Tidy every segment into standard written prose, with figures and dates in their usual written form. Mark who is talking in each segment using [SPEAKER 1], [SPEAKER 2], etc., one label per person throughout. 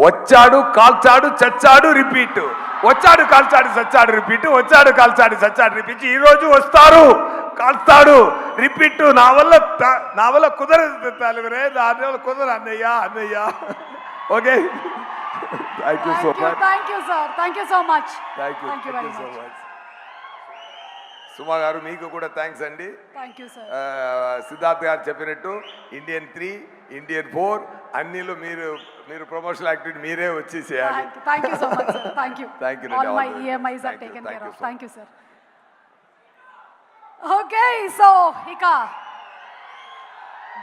[SPEAKER 1] వచ్చాడు కాల్చాడు చచ్చాడు రిపీట్, వచ్చాడు కాల్చాడు చచ్చాడు రిపీట్, వచ్చాడు కాల్చాడు చచ్చాడు రిపీట్. ఈ రోజు వస్తారు కాల్స్తాడు రిపీట్. నా వల్ల కుదరదు తలుగురే, నా వల్ల కుదరదు అన్నయ్య అన్నయ్య. Okay, thank you so much.
[SPEAKER 2] Thank you sir, thank you so much.
[SPEAKER 1] Thank you very much. Suma garu మీకు కూడా థ్యాంక్స్ అండి.
[SPEAKER 2] Thank you sir.
[SPEAKER 1] సిద్ధార్థ్ గారు చెప్పినట్టు ఇండియన్ 3, ఇండియన్ 4 అన్నిలో మీరు ప్రమోషనల్ యాక్టివిటీ మీరే వచ్చి చేయాలి.
[SPEAKER 2] Thank you so much sir. Thank you.
[SPEAKER 1] Thank you.
[SPEAKER 2] All my EMIs are taken care of. Thank you sir. Okay, so ఇక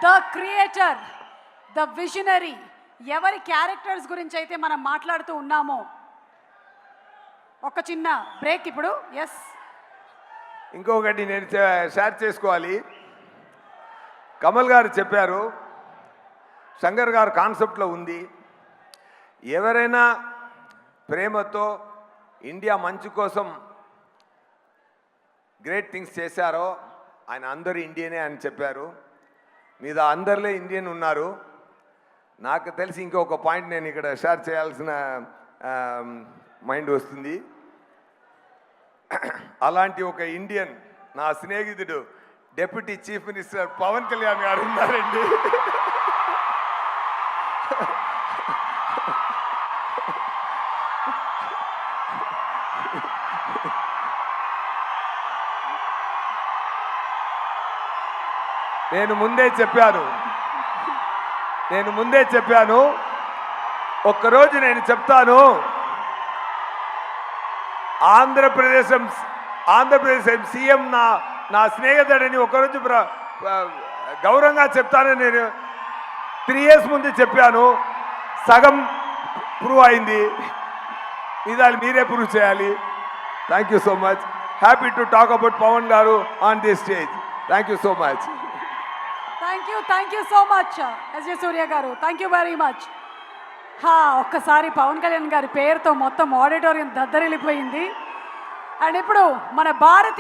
[SPEAKER 2] ద క్రియేటర్, ద విజనరీ, ఎవరి characters గురించి అయితే మనం మాట్లాడుతూ ఉన్నామో, ఒక చిన్న బ్రేక్ ఇప్పుడు. ఎస్,
[SPEAKER 1] ఇంకొకటి నేను షేర్ చేసుకోవాలి. కమల్ గారు చెప్పారు, శంకర్ గారు కాన్సెప్ట్లో ఉంది, ఎవరైనా ప్రేమతో ఇండియా మంచి కోసం గ్రేట్ థింగ్స్ చేశారో ఆయన అందరూ ఇండియనే అని చెప్పారు. మీద అందరిలో ఇండియన్ ఉన్నారు. నాకు తెలిసి ఇంకొక పాయింట్ నేను ఇక్కడ షేర్ చేయాల్సిన మైండ్ వస్తుంది. అలాంటి ఒక ఇండియన్ నా స్నేహితుడు deputy chief minister Pawan Kalyan garu ఉన్నారండి. నేను ముందే చెప్పాను, ఒక్కరోజు నేను చెప్తాను, ఆంధ్రప్రదేశ్ సీఎం నా స్నేహితుడని ఒకరోజు గౌరవంగా చెప్తానని నేను 3 years ముందు చెప్పాను. సగం ప్రూవ్ అయింది, ఇదాలు మీరే ప్రూవ్ చేయాలి. Thank you so much. Happy to talk about Pavan garu on this stage. Thank you so much.
[SPEAKER 2] Thank you so much SJ Surya garu. Thank you very much. ఒక్కసారి పవన్ కళ్యాణ్ గారి పేరుతో మొత్తం ఆడిటోరియం దద్దరిల్లిపోయింది. అండ్ ఇప్పుడు మన భారతీయ